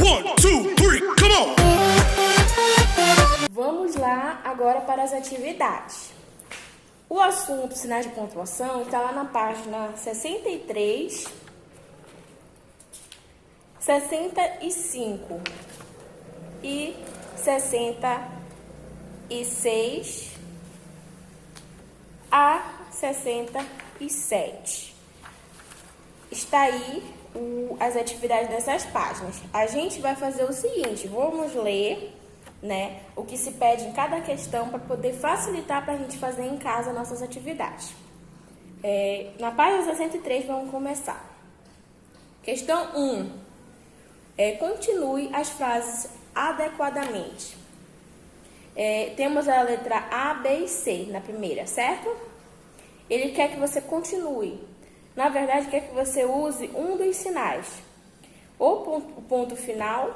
1, 2, 3, come on! Vamos lá agora para as atividades. O assunto sinais de pontuação está lá na página 63, 65 e 66 a 67. Está aí as atividades dessas páginas. A gente vai fazer o seguinte, vamos ler, né, o que se pede em cada questão para poder facilitar para a gente fazer em casa nossas atividades. Na página 63 vamos começar. Questão 1. Continue as frases adequadamente. Temos a letra A, B e C na primeira, certo? Ele quer que você continue. Na verdade, quer que você use um dos sinais. Ou o ponto final,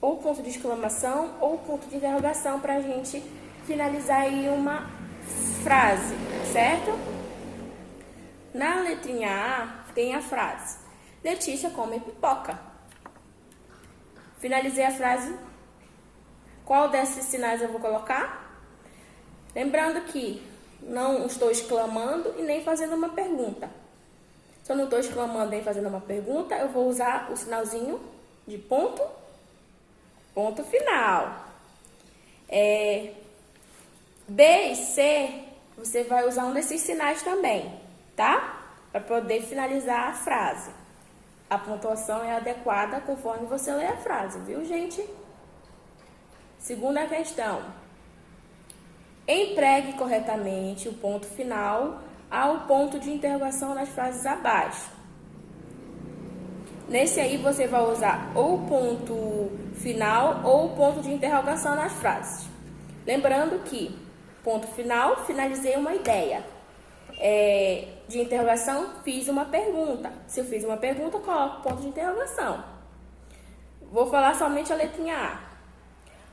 ou ponto de exclamação, ou ponto de interrogação para a gente finalizar aí uma frase, certo? Na letrinha A tem a frase: Letícia come pipoca. Finalizei a frase. Qual desses sinais eu vou colocar? Lembrando que não estou exclamando e nem fazendo uma pergunta. Se eu não estou exclamando nem fazendo uma pergunta, eu vou usar o sinalzinho de ponto final. B e C, você vai usar um desses sinais também, tá? Para poder finalizar a frase. A pontuação é adequada conforme você lê a frase, viu, gente? Segunda questão. Empregue corretamente o ponto final ao ponto de interrogação nas frases abaixo. Nesse aí você vai usar ou o ponto final ou o ponto de interrogação nas frases. Lembrando que ponto final, finalizei uma ideia. De interrogação, fiz uma pergunta. Se eu fiz uma pergunta, coloco ponto de interrogação. Vou falar somente a letrinha A.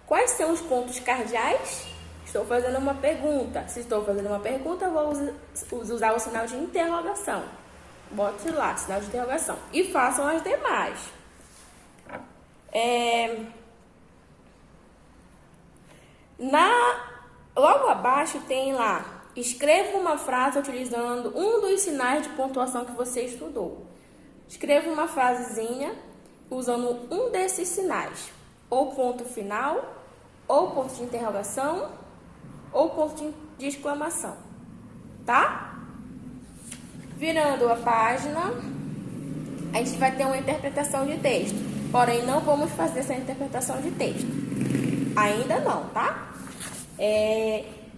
Quais são os pontos cardeais? Estou fazendo uma pergunta. Se estou fazendo uma pergunta, eu vou usar o sinal de interrogação. Bote lá, sinal de interrogação. E façam as demais. Logo abaixo tem lá: escreva uma frase utilizando um dos sinais de pontuação que você estudou. Escreva uma frasezinha usando um desses sinais. Ou ponto final, ou ponto de interrogação, ou ponto de exclamação. Tá? Virando a página, a gente vai ter uma interpretação de texto. Porém, não vamos fazer essa interpretação de texto. Ainda não, tá?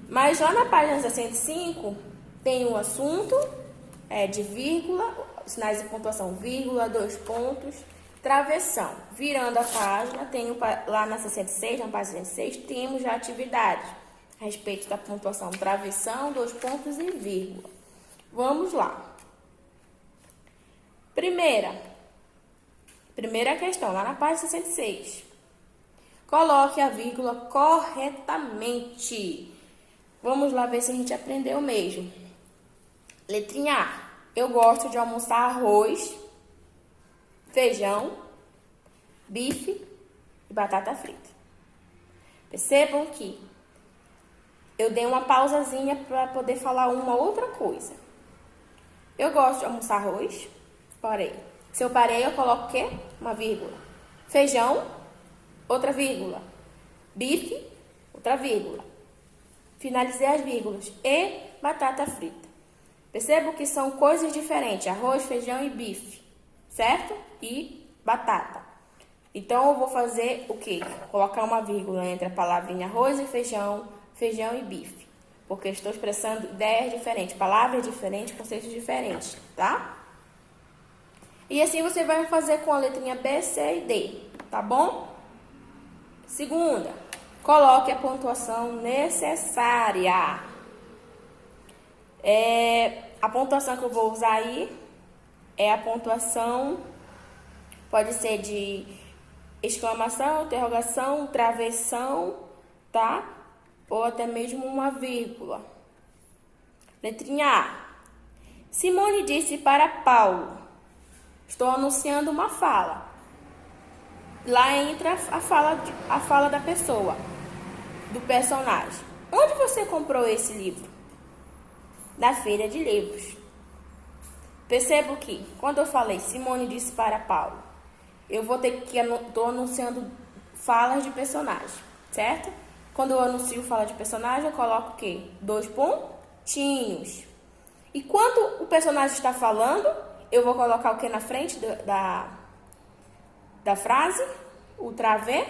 Mas lá na página 65 tem um assunto de vírgula, sinais de pontuação, vírgula, 2 pontos, travessão. Virando a página, tem lá na 66, na página 66, temos já atividades a respeito da pontuação, travessão, 2 pontos e vírgula. Vamos lá. Primeira questão, lá na página 66. Coloque a vírgula corretamente. Vamos lá ver se a gente aprendeu mesmo. Letrinha A. Eu gosto de almoçar arroz, feijão, bife e batata frita. Percebam que eu dei uma pausazinha para poder falar uma outra coisa. Eu gosto de almoçar arroz, parei. Se eu parei, eu coloco o quê? Uma vírgula. Feijão, outra vírgula. Bife, outra vírgula. Finalizei as vírgulas. E batata frita. Percebo que são coisas diferentes. Arroz, feijão e bife. Certo? E batata. Então, eu vou fazer o quê? Colocar uma vírgula entre a palavrinha arroz e feijão, feijão e bife. Porque estou expressando ideias diferentes, palavras diferentes, conceitos diferentes, tá? E assim você vai fazer com a letrinha B, C e D, tá bom? Segunda, coloque a pontuação necessária. A pontuação que eu vou usar aí é a pontuação, pode ser de exclamação, interrogação, travessão, tá? Ou até mesmo uma vírgula. Letrinha A. Simone disse para Paulo: estou anunciando uma fala. Lá entra a fala da pessoa, do personagem. Onde você comprou esse livro? Na feira de livros. Percebo que, quando eu falei Simone disse para Paulo, eu vou ter que estou anunciando falas de personagem, certo? Quando eu anuncio fala de personagem, eu coloco o quê? 2 pontinhos. E quando o personagem está falando, eu vou colocar o que na frente da frase? O travessão.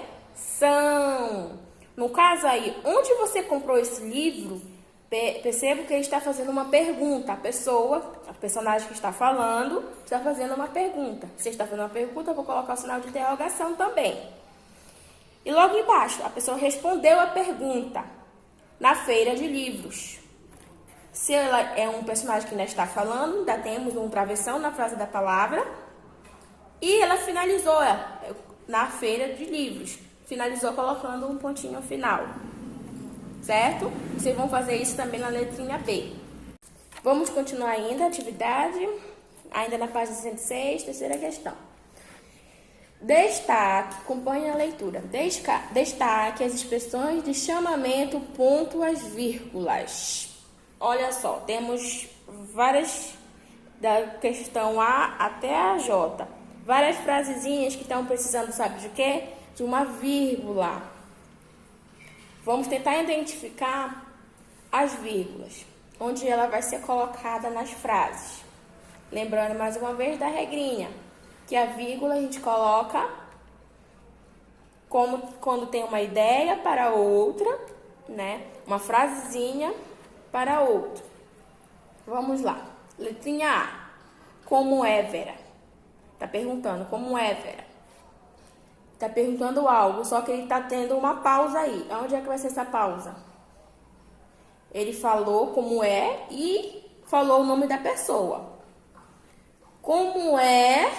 No caso aí, onde você comprou esse livro? Percebo que ele está fazendo uma pergunta. A personagem que está falando, está fazendo uma pergunta. Se está fazendo uma pergunta, eu vou colocar o sinal de interrogação também. E logo embaixo, a pessoa respondeu a pergunta na feira de livros. Se ela é um personagem que ainda está falando, ainda temos um travessão na frase da palavra. E ela finalizou na feira de livros. Finalizou colocando um pontinho final. Certo? Vocês vão fazer isso também na letrinha B. Vamos continuar ainda a atividade. Ainda na página 106, terceira questão. Destaque, acompanhe a leitura. Destaque as expressões de chamamento, ponto, as vírgulas. Olha só, temos várias, da questão A até a J. Várias frasezinhas que estão precisando, sabe de quê? De uma vírgula. Vamos tentar identificar as vírgulas, onde ela vai ser colocada nas frases. Lembrando mais uma vez da regrinha, que a vírgula a gente coloca como quando tem uma ideia para outra, né? Uma frasezinha para outra. Vamos lá. Letrinha A. Como é, Vera? Tá perguntando, como é, Vera? Tá perguntando algo, só que ele tá tendo uma pausa aí. Onde é que vai ser essa pausa? Ele falou como é e falou o nome da pessoa. Como é,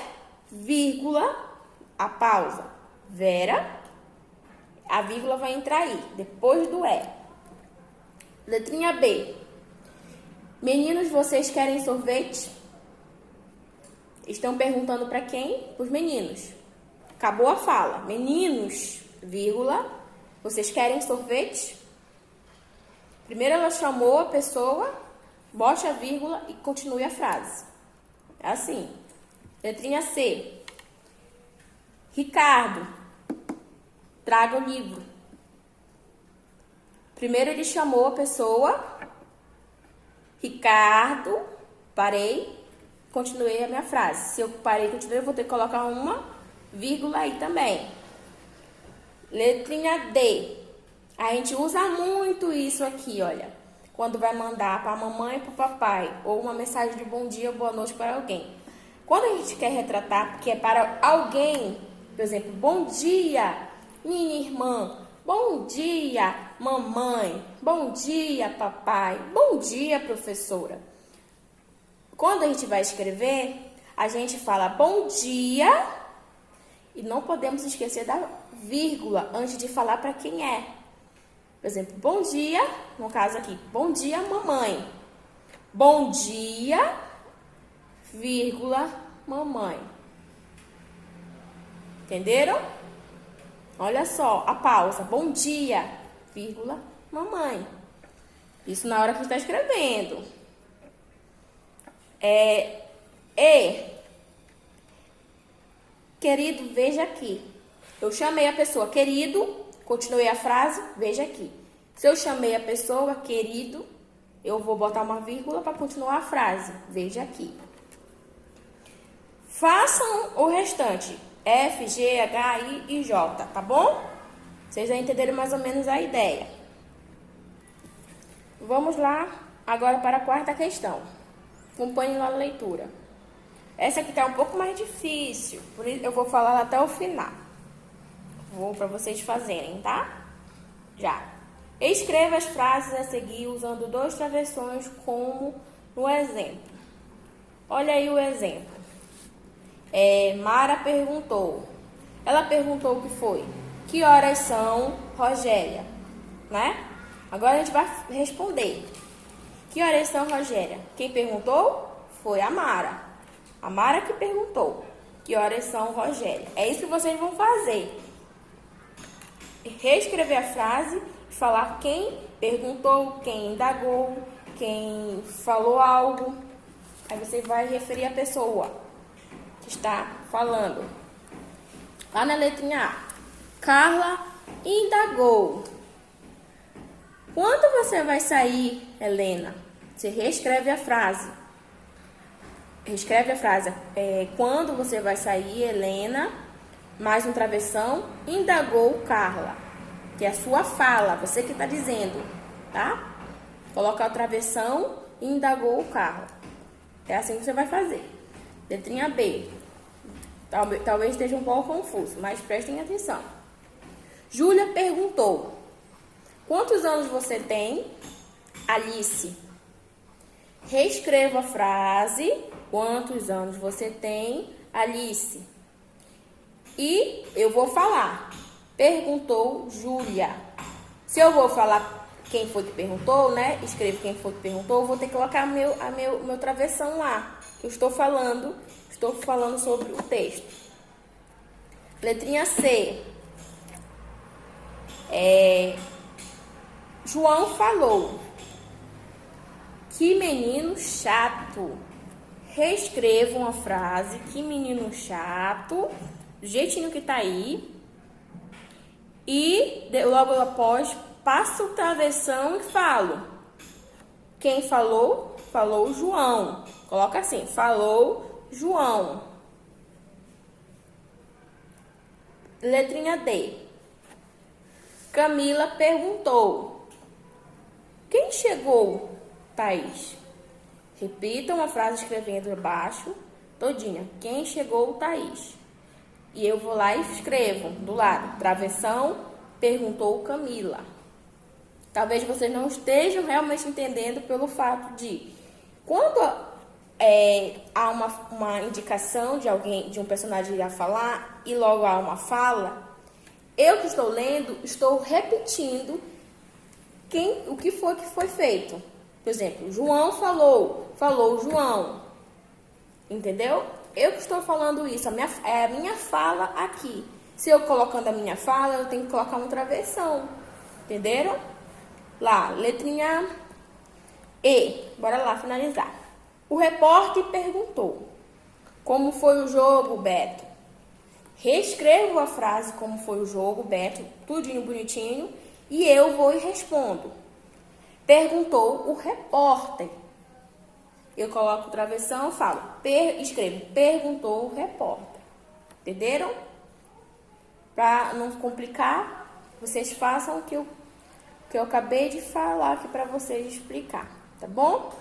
vírgula, a pausa. Vera, a vírgula vai entrar aí, depois do é. Letrinha B. Meninos, vocês querem sorvete? Estão perguntando para quem? Para os meninos. Acabou a fala. Meninos, vírgula, vocês querem sorvete? Primeiro ela chamou a pessoa, bote a vírgula e continue a frase. É assim. Letrinha C. Ricardo, traga o livro. Primeiro ele chamou a pessoa, Ricardo, parei, continuei a minha frase. Se eu parei e continuei, eu vou ter que colocar uma vírgula aí também. Letrinha D. A gente usa muito isso aqui, olha. Quando vai mandar para a mamãe e para o papai, ou uma mensagem de bom dia ou boa noite para alguém. Quando a gente quer retratar, que é para alguém, por exemplo, bom dia, minha irmã. Bom dia, mamãe. Bom dia, papai. Bom dia, professora. Quando a gente vai escrever, a gente fala bom dia e não podemos esquecer da vírgula antes de falar para quem é. Por exemplo, bom dia, no caso aqui, bom dia, mamãe. Bom dia, vírgula, mamãe. Entenderam? Olha só, a pausa. Bom dia, vírgula, mamãe. Isso na hora que está escrevendo. Querido, veja aqui. Eu chamei a pessoa, querido, continuei a frase, veja aqui. Se eu chamei a pessoa, querido, eu vou botar uma vírgula para continuar a frase. Veja aqui. Façam o restante. F, G, H, I e J, tá bom? Vocês já entenderam mais ou menos a ideia. Vamos lá agora para a quarta questão. Acompanhe lá a leitura. Essa aqui tá um pouco mais difícil, por isso eu vou falar até o final. Vou para vocês fazerem, tá? Já. Escreva as frases a seguir usando 2 travessões como no exemplo. Olha aí o exemplo. Mara perguntou. Ela perguntou o que foi? Que horas são, Rogéria? Né? Agora a gente vai responder. Que horas são, Rogéria? Quem perguntou foi a Mara. A Mara que perguntou. Que horas são, Rogério? É isso que vocês vão fazer. Reescrever a frase e falar quem perguntou, quem indagou, quem falou algo. Aí você vai referir a pessoa que está falando. Lá na letrinha A, Carla indagou. Quando você vai sair, Helena? Você reescreve a frase. Reescreve a frase. Quando você vai sair, Helena? Mais um travessão, indagou Carla. Que é a sua fala, você que está dizendo, tá? Coloca o travessão e indagou Carla. É assim que você vai fazer. Letrinha B. Talvez esteja um pouco confuso, mas prestem atenção. Júlia perguntou: quantos anos você tem? Alice. Reescreva a frase. Quantos anos você tem? Alice. E eu vou falar. Perguntou Júlia. Se eu vou falar quem foi que perguntou, né? Escrevo quem foi que perguntou, eu vou ter que colocar meu travessão lá. Que eu estou falando sobre o texto. Letrinha C. João falou: que menino chato. Reescrevam a frase, que menino chato, do jeitinho que tá aí. E logo após, passo o travessão e falo. Quem falou? Falou João. Coloca assim, falou João. Letrinha D. Camila perguntou: quem chegou, Thaís? Repitam a frase escrevendo abaixo, todinha. Quem chegou, Thaís? E eu vou lá e escrevo do lado. Travessão, perguntou Camila. Talvez vocês não estejam realmente entendendo pelo fato de quando há uma indicação de alguém, de um personagem irá falar e logo há uma fala, eu que estou lendo, estou repetindo o que foi feito. Por exemplo, João falou João. Entendeu? Eu que estou falando isso, é a minha fala aqui. Se eu colocando a minha fala, eu tenho que colocar um travessão. Entenderam? Lá, letrinha E. Bora lá finalizar. O repórter perguntou: como foi o jogo, Beto? Reescrevo a frase como foi o jogo, Beto, tudinho bonitinho, e eu vou e respondo. Perguntou o repórter. Eu coloco o travessão e falo, escrevo, perguntou o repórter. Entenderam? Para não complicar, vocês façam o que eu acabei de falar aqui para vocês explicar, tá bom?